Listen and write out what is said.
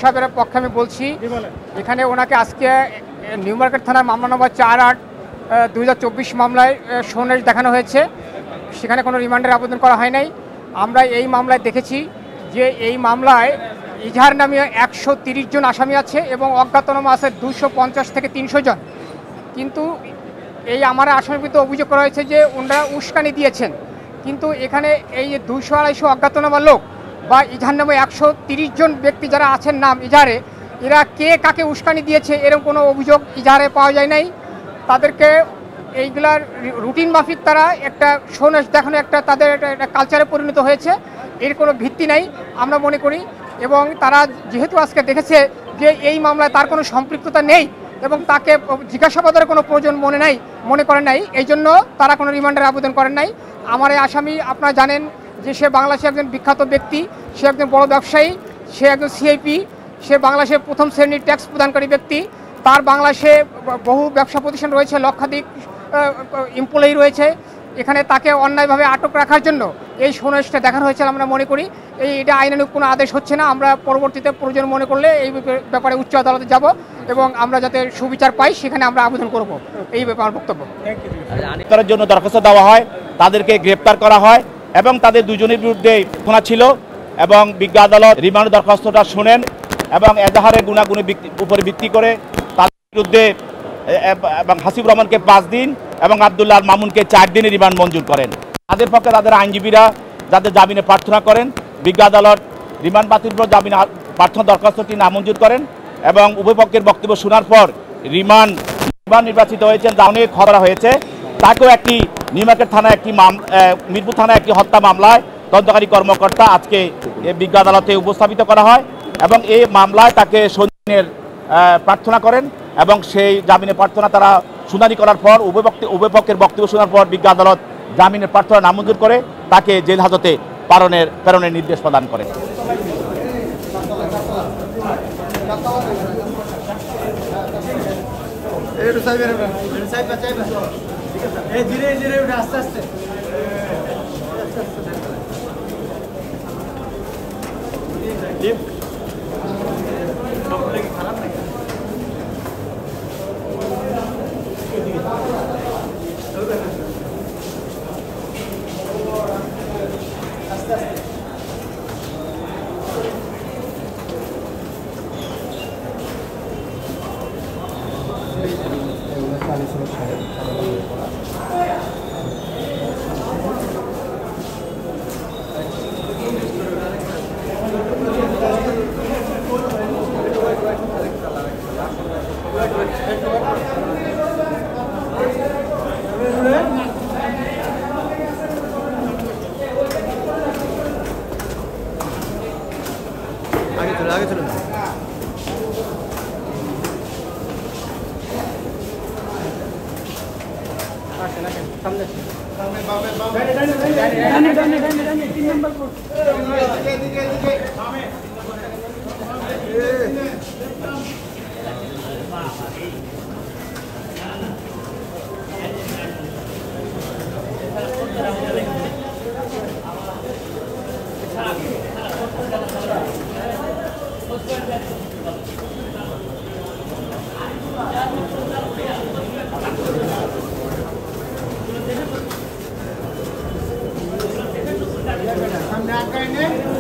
সাহেবের পক্ষে আমি বলছি, এখানে ওনাকে আজকে নিউ মার্কেট থানার মামলা নম্বর 4/8/2024 মামলায় সোনেশ দেখানো হয়েছে। সেখানে কোনো রিমান্ডের আবেদন করা হয় নাই। আমরা এই মামলায় দেখেছি যে এই মামলায় ইজহার নামীয় 130 জন আসামি আছে এবং অজ্ঞাতনামা আছে 250 থেকে 300 জন। কিন্তু এই আমার আসামির বিরুদ্ধে অভিযোগ করা হয়েছে যে ওনারা উস্কানি দিয়েছেন। কিন্তু এখানে এই 200-250 অজ্ঞাতনামা লোক বা ইজহার নামে 130 জন ব্যক্তি যারা আছেন নাম ইজহারে, এরা কে কাকে উস্কানি দিয়েছে এরকম কোনো অভিযোগ ইজহারে পাওয়া যায় নাই। তাদেরকে এইগুলার রুটিন মাফিক তারা একটা সোনেশ দেখানো একটা তাদের একটা কালচারে পরিণত হয়েছে, এর কোনো ভিত্তি নাই আমরা মনে করি। এবং তারা যেহেতু আজকে দেখেছে যে এই মামলায় তার কোনো সম্পৃক্ততা নেই এবং তাকে জিজ্ঞাসাবাদের কোনো প্রয়োজন মনে করেন নাই, এই জন্য তারা কোনো রিমান্ডের আবেদন করেন নাই। আমার এই আসামি আপনারা জানেন যে সে বাংলাদেশের একজন বিখ্যাত ব্যক্তি, সে একজন বড় ব্যবসায়ী, সে একজন সিআইপি, সে বাংলাদেশের প্রথম শ্রেণীর ট্যাক্স প্রদানকারী ব্যক্তি। তার বাংলাদেশে বহু ব্যবসা প্রতিষ্ঠান রয়েছে, লক্ষাধিক এমপ্লয়ি রয়েছে। এখানে তাকে অন্যায়ভাবে আটক রাখার জন্য এই সোনেশটা দেখানো হয়েছে আমরা মনে করি। এটা আইনানুগ কোনো আদেশ হচ্ছে না। আমরা পরবর্তীতে প্রয়োজন মনে করলে এই ব্যাপারে উচ্চ আদালতে যাব এবং আমরা যাতে সুবিচার পাই সেখানে আমরা আবেদন করব, এই ব্যাপারে বক্তব্য। তার জন্য দরখাস্ত দেওয়া হয়, তাদেরকে গ্রেপ্তার করা হয় এবং তাদের দুজনের বিরুদ্ধে মামলা ছিল এবং বিজ্ঞ আদালত রিমান্ড দরখাস্তটা শুনেন এবং এজাহারের গুণাগুণের উপরে ভিত্তি করে তাদের বিরুদ্ধে এবং হাসিবুর রহমানকে 5 দিন এবং আব্দুল্লাহ মামুনকে 4 দিনের রিমান্ড মঞ্জুর করেন। তাদের পক্ষে তাদের আইনজীবীরা যাদের জামিনে প্রার্থনা করেন, বিজ্ঞ আদালত রিমান্ড বাতিল করে জামিন প্রার্থনা দরখাস্তটি নামঞ্জুর করেন এবং উভয় পক্ষের বক্তব্য শোনার পর রিমান্ড নির্বাচিত হয়েছেন, যা অনেক খবরা হয়েছে। তাকেও একটি নিউ মার্কেট থানায় মিরপুর থানায় একটি হত্যা মামলায় তদন্তকারী কর্মকর্তা আজকে বিজ্ঞ আদালতে উপস্থাপিত করা হয় এবং এই মামলায় তাকে জামিনের প্রার্থনা করেন এবং সেই জামিনের প্রার্থনা তারা শুনানি করার পর উভয় পক্ষের বক্তব্য শোনার পর বিজ্ঞ আদালত জামিনের প্রার্থনা নামঞ্জুর করে তাকে জেল হাজতে প্রেরণের নির্দেশ প্রদান করে। आगे चलो सामने आ गए